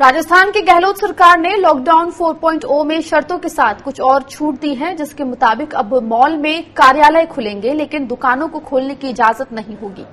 राजस्थान की गहलोत सरकार ने लॉकडाउन 4.0 में शर्तों के साथ कुछ और छूट दी है, जिसके मुताबिक अब मॉल में कार्यालय खुलेंगे लेकिन दुकानों को खोलने की इजाजत नहीं होगी।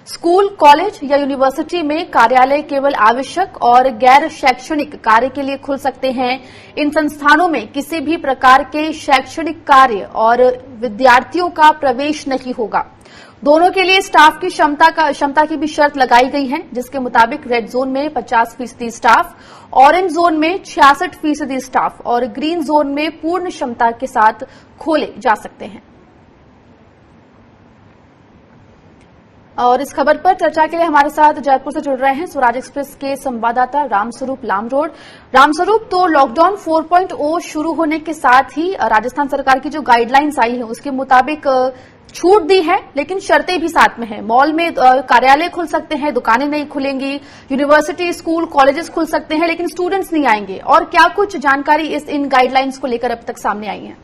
स्कूल, कॉलेज या यूनिवर्सिटी में कार्यालय केवल आवश्यक और गैर शैक्षणिक कार्य के लिए खुल सकते हैं। इन संस्थानों में किसी भी प्रकार के शैक्षणिक कार्य और विद्यार्थियों का प्रवेश नहीं होगा। दोनों के लिए स्टाफ की क्षमता की भी शर्त लगाई गई है, जिसके मुताबिक रेड जोन में 50% स्टाफ, ऑरेंज जोन में 66% स्टाफ और ग्रीन जोन में पूर्ण क्षमता के साथ खोले जा सकते हैं। और इस खबर पर चर्चा के लिए हमारे साथ जयपुर से जुड़ रहे हैं स्वराज एक्सप्रेस के संवाददाता रामस्वरूप लामरोड। रामस्वरूप, तो लॉकडाउन 4.0 शुरू होने के साथ ही राजस्थान सरकार की जो गाइडलाइंस आई है उसके मुताबिक छूट दी है, लेकिन शर्तें भी साथ में हैं। मॉल में कार्यालय खुल सकते हैं, दुकानें नहीं खुलेंगी, यूनिवर्सिटी, स्कूल, कॉलेजेस खुल सकते हैं, लेकिन स्टूडेंट्स नहीं आएंगे। और क्या कुछ जानकारी इन गाइडलाइंस को लेकर अब तक सामने आई है?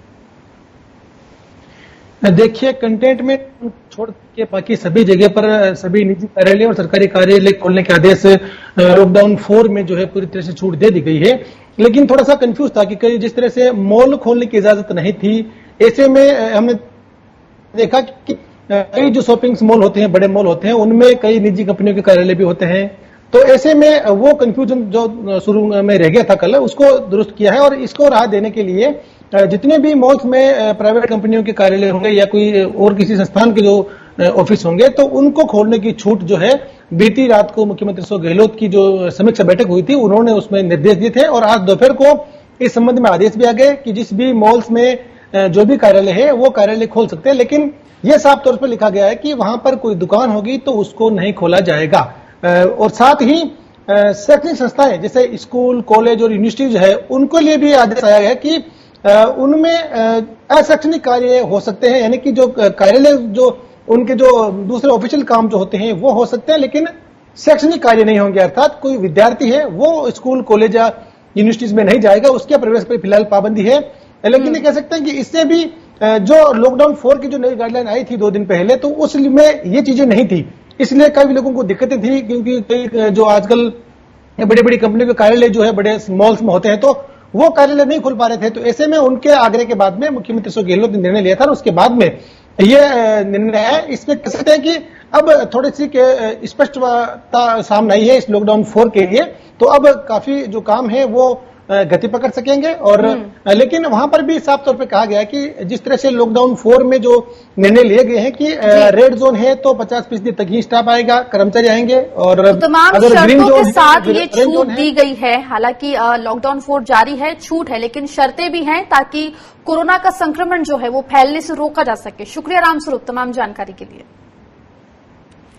देखिए, कंटेनमेंट छोड़ के बाकी सभी जगह पर सभी निजी कार्यालय और सरकारी कार्यालय खोलने के आदेश लॉकडाउन 4 में जो है पूरी तरह से छूट दे दी गई है। लेकिन थोड़ा सा कंफ्यूज था कि जिस तरह से मॉल खोलने की इजाजत नहीं थी, ऐसे में हमने देखा कि कई जो शॉपिंग मॉल होते हैं, बड़े मॉल होते हैं, उनमें कई निजी कंपनियों के कार्यालय भी होते हैं। तो ऐसे में वो कंफ्यूजन जो शुरू में रह गया था कल, उसको दुरुस्त किया है और इसको राहत देने के लिए जितने भी मॉल्स में प्राइवेट कंपनियों के कार्यालय होंगे या कोई और किसी संस्थान के जो ऑफिस होंगे, तो उनको खोलने की छूट जो है बीती रात को मुख्यमंत्री अशोक गहलोत की जो समीक्षा बैठक हुई थी, उन्होंने उसमें निर्देश दिए थे और आज दोपहर को इस संबंध में आदेश भी आ गए कि जिस भी मॉल्स में जो भी कार्यालय है वो कार्यालय खोल सकते हैं, लेकिन यह साफ तौर पर लिखा गया है कि वहां पर कोई दुकान होगी तो उसको नहीं खोला जाएगा। और साथ ही शैक्षणिक संस्थाएं जैसे स्कूल, कॉलेज और यूनिवर्सिटी जो है, उनको लिए भी आदेश आया है कि उनमें अशैक्षणिक कार्य हो सकते हैं, यानी कि जो कार्यालय जो उनके जो दूसरे ऑफिशियल काम जो होते हैं वो हो सकते हैं, लेकिन शैक्षणिक कार्य नहीं होंगे। अर्थात कोई विद्यार्थी है वो स्कूल, कॉलेज या यूनिवर्सिटीज में नहीं जाएगा, उसके प्रवेश पर फिलहाल पाबंदी है। लेकिन ये कह सकते हैं कि इससे भी जो लॉकडाउन 4 की जो नई गाइडलाइन आई थी 2 दिन पहले, तो उसमें ये चीजें नहीं थी, इसलिए कई लोगों को दिक्कतें थी, क्योंकि कई जो आजकल बड़ी बड़ी कंपनियों के कार्यालय जो है बड़े मॉल्स में होते हैं, तो वो कार्यालय नहीं खुल पा रहे थे। तो ऐसे में उनके आग्रह के बाद में मुख्यमंत्री अशोक गहलोत ने निर्णय लिया था और उसके बाद में ये निर्णय है। इसमें कह सकते हैं कि अब थोड़ी सी स्पष्टता सामने आई है इस लॉकडाउन 4 के लिए, तो अब काफी जो काम है वो गति पकड़ सकेंगे। और लेकिन वहां पर भी साफ तौर पे कहा गया है कि जिस तरह से लॉकडाउन 4 में जो निर्णय लिए गए हैं कि रेड जोन है तो 50% तक ही स्टाफ आएगा, कर्मचारी आएंगे, और तो तमाम शर्तों के साथ ये छूट दी गई है। हालांकि लॉकडाउन 4 जारी है, छूट है, लेकिन शर्तें भी हैं ताकि कोरोना का संक्रमण जो है वो फैलने से रोका जा सके। शुक्रिया रामस्वरूप तमाम जानकारी के लिए।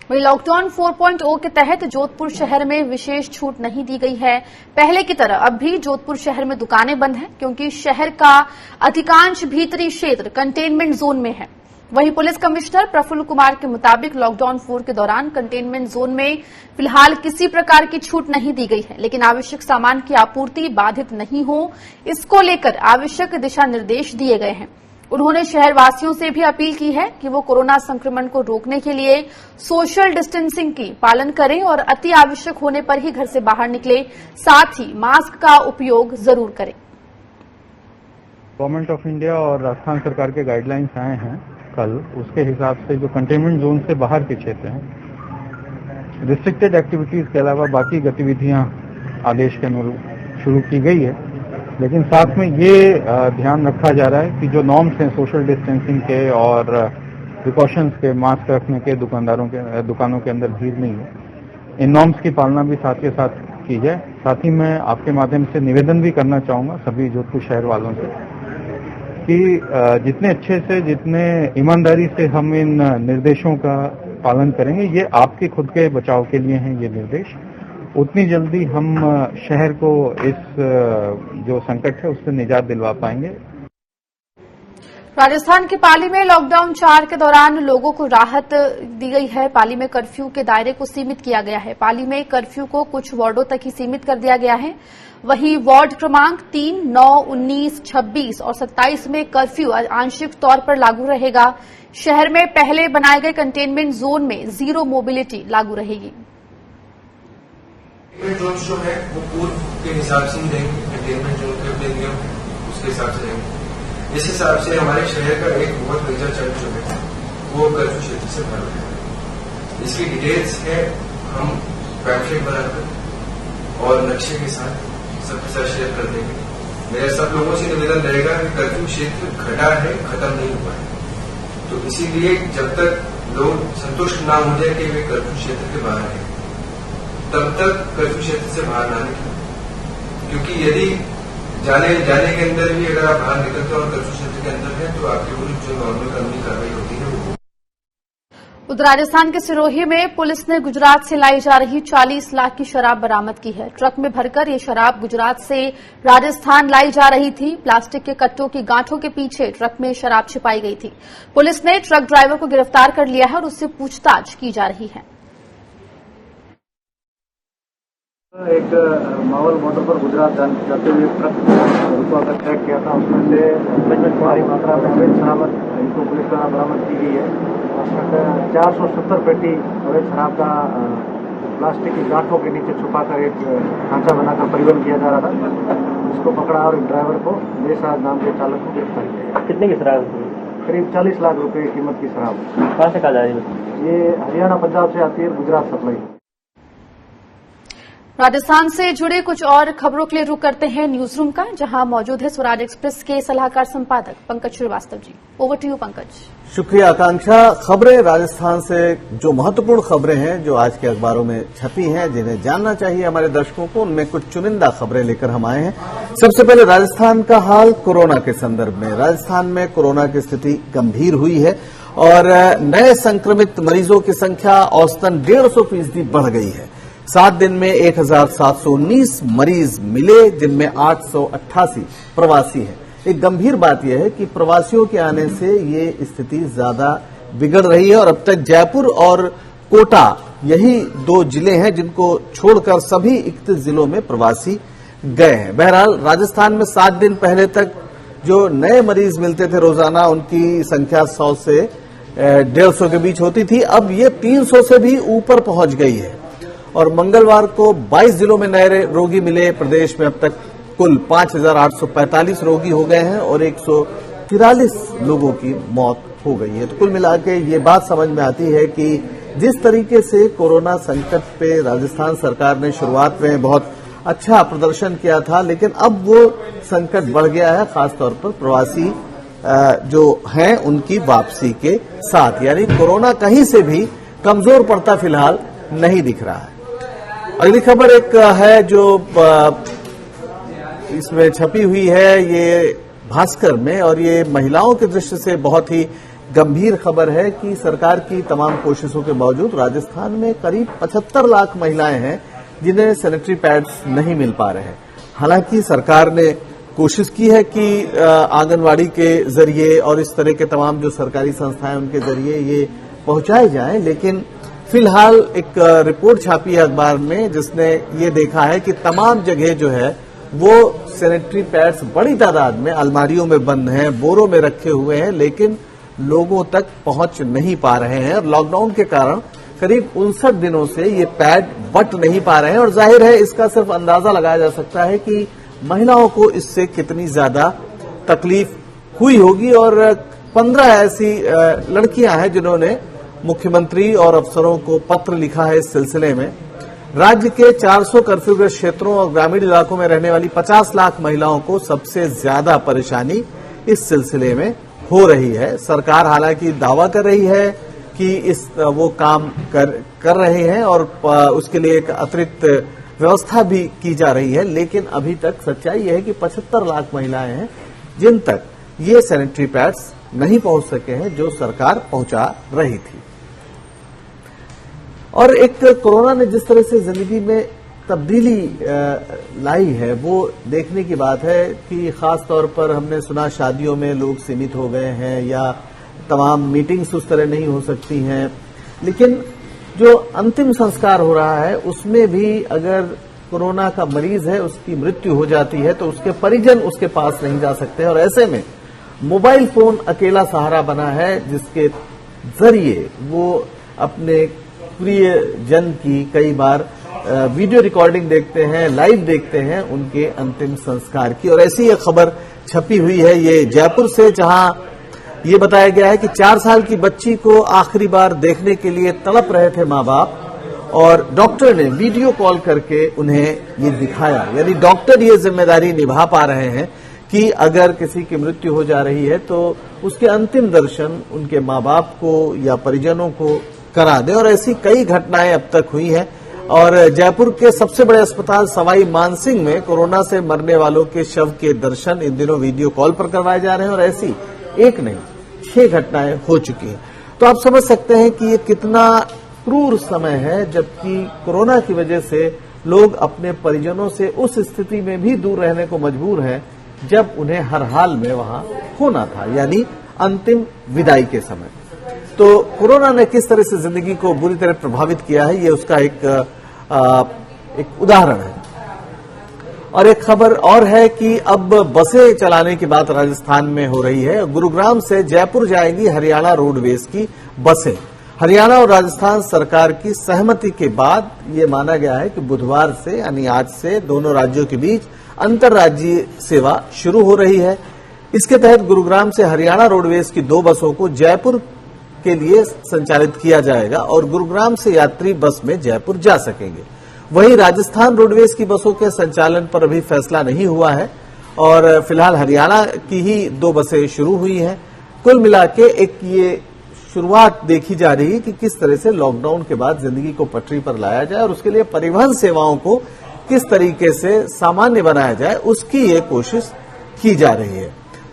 वही लॉकडाउन 4.0 के तहत जोधपुर शहर में विशेष छूट नहीं दी गई है। पहले की तरह अब भी जोधपुर शहर में दुकानें बंद हैं, क्योंकि शहर का अधिकांश भीतरी क्षेत्र कंटेनमेंट जोन में है। वहीं पुलिस कमिश्नर प्रफुल्ल कुमार के मुताबिक लॉकडाउन 4 के दौरान कंटेनमेंट जोन में फिलहाल किसी प्रकार की छूट नहीं दी गई है, लेकिन आवश्यक सामान की आपूर्ति बाधित नहीं हो, इसको लेकर आवश्यक दिशा निर्देश दिए गए हैं। उन्होंने शहरवासियों से भी अपील की है कि वो कोरोना संक्रमण को रोकने के लिए सोशल डिस्टेंसिंग की पालन करें और अति आवश्यक होने पर ही घर से बाहर निकले, साथ ही मास्क का उपयोग जरूर करें। गवर्नमेंट ऑफ इंडिया और राजस्थान सरकार के गाइडलाइंस आए हैं कल, उसके हिसाब से जो कंटेनमेंट जोन से बाहर के क्षेत्र हैं, रिस्ट्रिक्टेड एक्टिविटीज के अलावा बाकी गतिविधियां आदेश के अनुरूप शुरू की गई है। लेकिन साथ में ये ध्यान रखा जा रहा है कि जो नॉर्म्स हैं सोशल डिस्टेंसिंग के और प्रिकॉशंस के, मास्क रखने के, दुकानों के अंदर भीड़ नहीं हो, इन नॉर्म्स की पालना भी साथ के साथ की जाए। साथ ही मैं आपके माध्यम से निवेदन भी करना चाहूंगा सभी जोधपुर शहर वालों से कि जितने अच्छे से, जितने ईमानदारी से हम इन निर्देशों का पालन करेंगे, ये आपके खुद के बचाव के लिए हैं ये निर्देश, उतनी जल्दी हम शहर को इस जो संकट है उससे निजात दिलवा पाएंगे। राजस्थान के पाली में लॉकडाउन 4 के दौरान लोगों को राहत दी गई है। पाली में कर्फ्यू के दायरे को सीमित किया गया है। पाली में कर्फ्यू को कुछ वार्डों तक ही सीमित कर दिया गया है। वहीं वार्ड क्रमांक 3, 9, 19, 26 और 27 में कर्फ्यू आंशिक तौर पर लागू रहेगा। शहर में पहले बनाए गए कंटेनमेंट जोन में जीरो मोबिलिटी लागू रहेगी। कंटेनमेंट जोन जो है वो पूर्व के हिसाब से ही रहेंगे, कंटेनमेंट जोन के अपने नियम उसके हिसाब से रहेंगे। इस हिसाब से हमारे शहर का एक बहुत मेजर चंक जो है वो कर्फ्यू क्षेत्र से भर है। इसकी डिटेल्स है हम पैम्फलेट बनाकर और नक्शे के साथ सबके साथ शेयर कर देंगे। मेरा सब लोगों से निवेदन रहेगा कि कर्फ्यू क्षेत्र घटा है, खत्म नहीं हुआ है। तो इसीलिए जब तक लोग संतुष्ट ना हो जाए कि वे कर्फ्यू क्षेत्र के बाहर है, तब तक कर्फ्यू क्षेत्र से बाहर ना निकलें। क्योंकि यदि जाने के अंदर भी अगर आप बाहर निकलते हो और कर्फ्यू क्षेत्र के अंदर है तो आपके विरुद्ध जो नॉर्मल कानूनी कार्रवाई होती है वो। उधर राजस्थान के सिरोही में पुलिस ने गुजरात से लाई जा रही 40 लाख की शराब बरामद की है। ट्रक में भरकर ये शराब गुजरात से राजस्थान लाई जा रही थी। प्लास्टिक के कट्टों की गांठों के पीछे ट्रक में शराब छिपाई गई थी। पुलिस ने ट्रक ड्राइवर को गिरफ्तार कर लिया है और उससे पूछताछ की जा रही है। एक मावल बॉर्डर पर गुजरात जाते हुए ट्रक रुकवा कर ट्रैक किया था, उसमें से भारी मात्रा में अवैध शराब इनको पुलिस द्वारा बरामद की गई है। 470 पेटी अवैध शराब का प्लास्टिक की गांठों के नीचे छुपाकर एक ढांचा बनाकर परिवहन किया जा रहा था। इसको पकड़ा और एक ड्राइवर को देशराज नाम के चालक को गिरफ्तार किया। कितने की शराब? करीब 40 लाख रुपए कीमत की शराब। कहाँ से कहा जा रही है? ये हरियाणा पंजाब से आती है, गुजरात सप्लाई। राजस्थान से जुड़े कुछ और खबरों के लिए रुक करते हैं न्यूज रूम का, जहां मौजूद है स्वराज एक्सप्रेस के सलाहकार संपादक Pankaj Srivastava ji. Over to you Pankaj. शुक्रिया आकांक्षा। खबरें राजस्थान से, जो महत्वपूर्ण खबरें हैं जो आज के अखबारों में छपी हैं, जिन्हें जानना चाहिए हमारे दर्शकों को, उनमें कुछ चुनिंदा खबरें लेकर हम आए हैं। सबसे पहले राजस्थान का हाल कोरोना के संदर्भ में। राजस्थान में कोरोना की स्थिति गंभीर हुई है और नए संक्रमित मरीजों की संख्या औसतन 150% बढ़ गई है। 7 दिन में 1719 मरीज मिले, जिनमें 888 प्रवासी हैं। एक गंभीर बात यह है कि प्रवासियों के आने से ये स्थिति ज्यादा बिगड़ रही है और अब तक जयपुर और कोटा यही 2 जिले हैं जिनको छोड़कर सभी 31 जिलों में प्रवासी गए हैं। बहरहाल राजस्थान में 7 दिन पहले तक जो नए मरीज मिलते थे रोजाना, उनकी संख्या 100 से 150 के बीच होती थी। अब ये 300 से भी ऊपर पहुंच गई है और मंगलवार को 22 जिलों में नए रोगी मिले। प्रदेश में अब तक कुल 5,845 रोगी हो गए हैं और 143 लोगों की मौत हो गई है। तो कुल मिला के ये बात समझ में आती है कि जिस तरीके से कोरोना संकट पे राजस्थान सरकार ने शुरुआत में बहुत अच्छा प्रदर्शन किया था, लेकिन अब वो संकट बढ़ गया है, खासतौर पर प्रवासी जो हैं उनकी वापसी के साथ। यानी कोरोना कहीं से भी कमजोर पड़ता फिलहाल नहीं दिख रहा है। अगली खबर एक है जो इसमें छपी हुई है, ये भास्कर में, और ये महिलाओं के दृष्टि से बहुत ही गंभीर खबर है कि सरकार की तमाम कोशिशों के बावजूद राजस्थान में करीब 75 लाख महिलाएं हैं जिन्हें सैनिटरी पैड्स नहीं मिल पा रहे हैं। हालांकि सरकार ने कोशिश की है कि आंगनवाड़ी के जरिए और इस तरह के तमाम जो सरकारी संस्थाएं उनके जरिए ये पहुंचाए जाएं, लेकिन फिलहाल एक रिपोर्ट छापी है अखबार में जिसने ये देखा है कि तमाम जगह जो है वो सैनिटरी पैड्स बड़ी तादाद में अलमारियों में बंद हैं, बोरों में रखे हुए हैं, लेकिन लोगों तक पहुंच नहीं पा रहे हैं। और लॉकडाउन के कारण करीब 59 दिनों से ये पैड बंट नहीं पा रहे हैं और जाहिर है इसका सिर्फ अंदाजा लगाया जा सकता है कि महिलाओं को इससे कितनी ज्यादा तकलीफ हुई होगी। और 15 ऐसी लड़कियां हैं जिन्होंने मुख्यमंत्री और अफसरों को पत्र लिखा है इस सिलसिले में। राज्य के 400 कर्फ्यूग्रस्त क्षेत्रों और ग्रामीण इलाकों में रहने वाली 50 लाख महिलाओं को सबसे ज्यादा परेशानी इस सिलसिले में हो रही है। सरकार हालांकि दावा कर रही है कि वो काम कर रहे हैं और उसके लिए एक अतिरिक्त व्यवस्था भी की जा रही है, लेकिन अभी तक सच्चाई यह है कि 75 लाख महिलाएं हैं जिन तक ये सैनिटरी पैड्स नहीं पहुंच सके हैं जो सरकार पहुंचा रही थी। और एक कोरोना ने जिस तरह से जिंदगी में तब्दीली लाई है वो देखने की बात है कि खास तौर पर हमने सुना शादियों में लोग सीमित हो गए हैं या तमाम मीटिंग्स उस तरह नहीं हो सकती हैं, लेकिन जो अंतिम संस्कार हो रहा है उसमें भी अगर कोरोना का मरीज है, उसकी मृत्यु हो जाती है तो उसके परिजन उसके पास नहीं जा सकते और ऐसे में मोबाइल फोन अकेला सहारा बना है जिसके जरिए वो अपने प्रिय जन की कई बार वीडियो रिकॉर्डिंग देखते हैं, लाइव देखते हैं उनके अंतिम संस्कार की। और ऐसी एक खबर छपी हुई है ये जयपुर से, जहां ये बताया गया है कि 4 साल की बच्ची को आखिरी बार देखने के लिए तड़प रहे थे मां बाप, और डॉक्टर ने वीडियो कॉल करके उन्हें ये दिखाया। यानी डॉक्टर ये जिम्मेदारी निभा पा रहे हैं कि अगर किसी की मृत्यु हो जा रही है तो उसके अंतिम दर्शन उनके मां बाप को या परिजनों को करा दें। और ऐसी कई घटनाएं अब तक हुई हैं। और जयपुर के सबसे बड़े अस्पताल सवाई मानसिंह में कोरोना से मरने वालों के शव के दर्शन इन दिनों वीडियो कॉल पर करवाए जा रहे हैं, और ऐसी एक नहीं 6 घटनाएं हो चुकी हैं। तो आप समझ सकते हैं कि ये कितना क्रूर समय है, जबकि कोरोना की वजह से लोग अपने परिजनों से उस स्थिति में भी दूर रहने को मजबूर हैं जब उन्हें हर हाल में वहां होना था, यानी अंतिम विदाई के समय। तो कोरोना ने किस तरह से जिंदगी को बुरी तरह प्रभावित किया है, ये उसका एक उदाहरण है। और एक खबर और है कि अब बसें चलाने की बात राजस्थान में हो रही है। गुरुग्राम से जयपुर जाएंगी हरियाणा रोडवेज की बसें। हरियाणा और राजस्थान सरकार की सहमति के बाद ये माना गया है कि बुधवार से यानी आज से दोनों राज्यों के बीच अंतर्राज्यीय सेवा शुरू हो रही है। इसके तहत गुरुग्राम से हरियाणा रोडवेज की 2 बसों को जयपुर के लिए संचालित किया जाएगा और गुरुग्राम से यात्री बस में जयपुर जा सकेंगे। वहीं राजस्थान रोडवेज की बसों के संचालन पर अभी फैसला नहीं हुआ है और फिलहाल हरियाणा की ही 2 बसें शुरू हुई हैं। कुल मिला के एक ये शुरुआत देखी जा रही है कि किस तरह से लॉकडाउन के बाद जिंदगी को पटरी पर लाया जाए और उसके लिए परिवहन सेवाओं को किस तरीके से सामान्य बनाया जाए, उसकी ये कोशिश की जा रही है।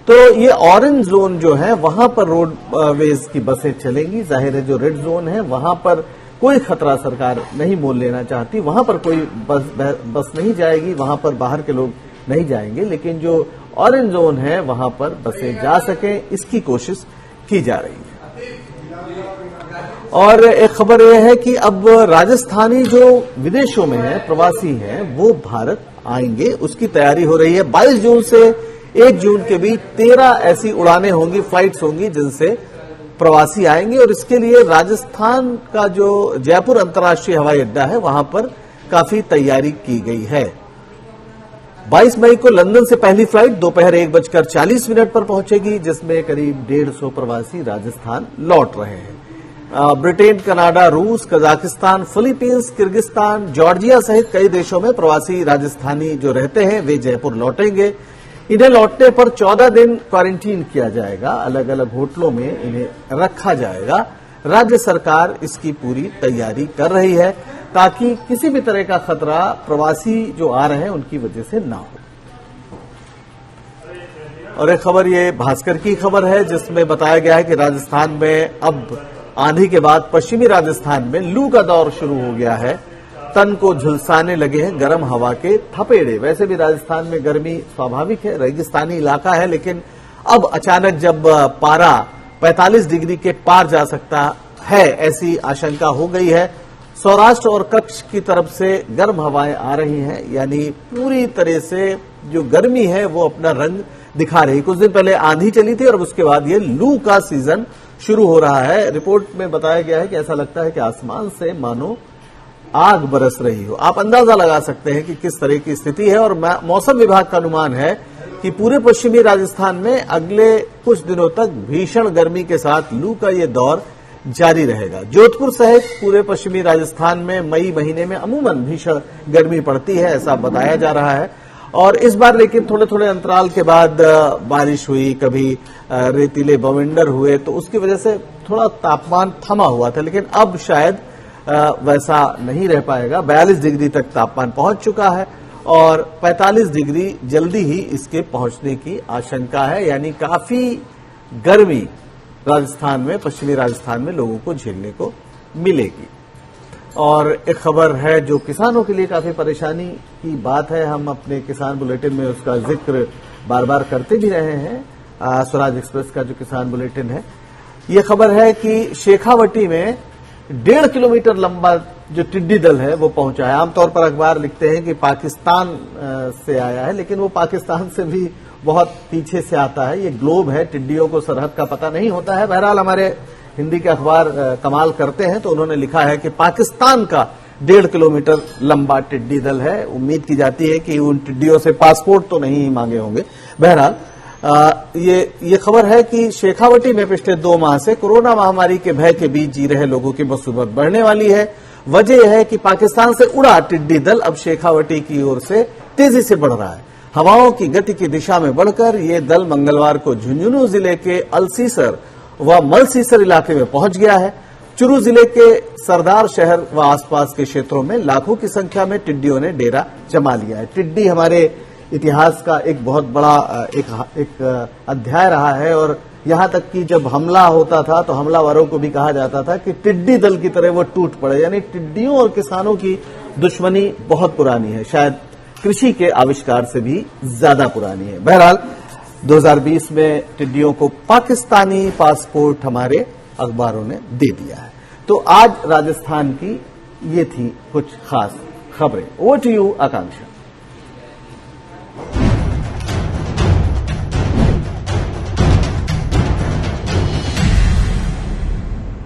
तो ये ऑरेंज जोन जो है वहां पर रोडवेज की बसें चलेंगी। जाहिर है जो रेड जोन है वहां पर कोई खतरा सरकार नहीं मोल लेना चाहती, वहां पर कोई बस नहीं जाएगी, वहां पर बाहर के लोग नहीं जाएंगे। लेकिन जो ऑरेंज जोन है वहां पर बसें जा सकें, इसकी कोशिश की जा रही है। और एक खबर यह है कि अब राजस्थानी जो विदेशों में है, प्रवासी हैं, वो भारत आएंगे, उसकी तैयारी हो रही है। 22 जून से 1 जून के बीच 13 ऐसी उड़ानें होंगी, फ्लाइट्स होंगी जिनसे प्रवासी आएंगे और इसके लिए राजस्थान का जो जयपुर अंतर्राष्ट्रीय हवाई अड्डा है वहां पर काफी तैयारी की गई है। 22 मई को लंदन से पहली फ्लाइट दोपहर 1:40 पर पहुंचेगी, जिसमें करीब 150 प्रवासी राजस्थान लौट रहे हैं। ब्रिटेन, कनाडा, रूस, कजाकिस्तान, फिलीपींस, किर्गिस्तान, जॉर्जिया सहित कई देशों में प्रवासी राजस्थानी जो रहते हैं वे जयपुर लौटेंगे। इन्हें लौटने पर 14 दिन क्वारंटीन किया जाएगा, अलग अलग होटलों में इन्हें रखा जाएगा। राज्य सरकार इसकी पूरी तैयारी कर रही है ताकि किसी भी तरह का खतरा प्रवासी जो आ रहे हैं उनकी वजह से ना हो। और एक खबर ये भास्कर की खबर है जिसमें बताया गया है कि राजस्थान में अब आंधी के बाद पश्चिमी राजस्थान में लू का दौर शुरू हो गया है। तन को झुलसाने लगे हैं गर्म हवा के थपेड़े। वैसे भी राजस्थान में गर्मी स्वाभाविक है, रेगिस्तानी इलाका है, लेकिन अब अचानक जब पारा 45 डिग्री के पार जा सकता है ऐसी आशंका हो गई है। सौराष्ट्र और कच्छ की तरफ से गर्म हवाएं आ रही हैं, यानी पूरी तरह से जो गर्मी है वो अपना रंग दिखा रही। कुछ दिन पहले आंधी चली थी और उसके बाद ये लू का सीजन शुरू हो रहा है। रिपोर्ट में बताया गया है कि ऐसा लगता है कि आसमान से मानो आग बरस रही हो। आप अंदाजा लगा सकते हैं कि किस तरह की स्थिति है। और मौसम विभाग का अनुमान है कि पूरे पश्चिमी राजस्थान में अगले कुछ दिनों तक भीषण गर्मी के साथ लू का ये दौर जारी रहेगा। जोधपुर सहित पूरे पश्चिमी राजस्थान में मई महीने में अमूमन भीषण गर्मी पड़ती है, ऐसा बताया जा रहा है। और इस बार लेकिन थोड़े थोड़े अंतराल के बाद बारिश हुई, कभी रेतीले बवंडर हुए, तो उसकी वजह से थोड़ा तापमान थमा हुआ था। लेकिन अब शायद वैसा नहीं रह पाएगा। 42 डिग्री तक तापमान पहुंच चुका है और 45 डिग्री जल्दी ही इसके पहुंचने की आशंका है। यानी काफी गर्मी राजस्थान में, पश्चिमी राजस्थान में लोगों को झेलने को मिलेगी। और एक खबर है जो किसानों के लिए काफी परेशानी की बात है। हम अपने किसान बुलेटिन में उसका जिक्र बार बार करते भी रहे हैं। स्वराज एक्सप्रेस का जो किसान बुलेटिन है, ये खबर है कि शेखावटी में 1.5 किलोमीटर लंबा जो टिड्डी दल है वो पहुंचा है। आमतौर पर अखबार लिखते हैं कि पाकिस्तान से आया है, लेकिन वो पाकिस्तान से भी बहुत पीछे से आता है। ये ग्लोब है, टिड्डियों को सरहद का पता नहीं होता है। बहरहाल हमारे हिंदी के अखबार कमाल करते हैं, तो उन्होंने लिखा है कि पाकिस्तान का 1.5 किलोमीटर लंबा टिड्डी दल है। उम्मीद की जाती है कि उन टिड्डियों से पासपोर्ट तो नहीं मांगे होंगे। बहरहाल ये खबर है कि शेखावटी में पिछले 2 माह से कोरोना महामारी के भय के बीच जी रहे लोगों की मुसीबत बढ़ने वाली है। वजह यह है कि पाकिस्तान से उड़ा टिड्डी दल अब शेखावटी की ओर से तेजी से बढ़ रहा है। हवाओं की गति की दिशा में बढ़कर ये दल मंगलवार को झुंझुनू जिले के अलसीसर व मलसीसर इलाके में पहुंच गया है। चुरू जिले के सरदार शहर व आसपास के क्षेत्रों में लाखों की संख्या में टिड्डियों ने डेरा जमा लिया है। टिड्डी हमारे इतिहास का एक बहुत बड़ा एक अध्याय रहा है और यहां तक कि जब हमला होता था तो हमलावरों को भी कहा जाता था कि टिड्डी दल की तरह वो टूट पड़े। यानी टिड्डियों और किसानों की दुश्मनी बहुत पुरानी है, शायद कृषि के आविष्कार से भी ज्यादा पुरानी है। बहरहाल 2020 में टिड्डियों को पाकिस्तानी पासपोर्ट हमारे अखबारों ने दे दिया है। तो आज राजस्थान की ये थी कुछ खास खबरें। Over to you Akanksha.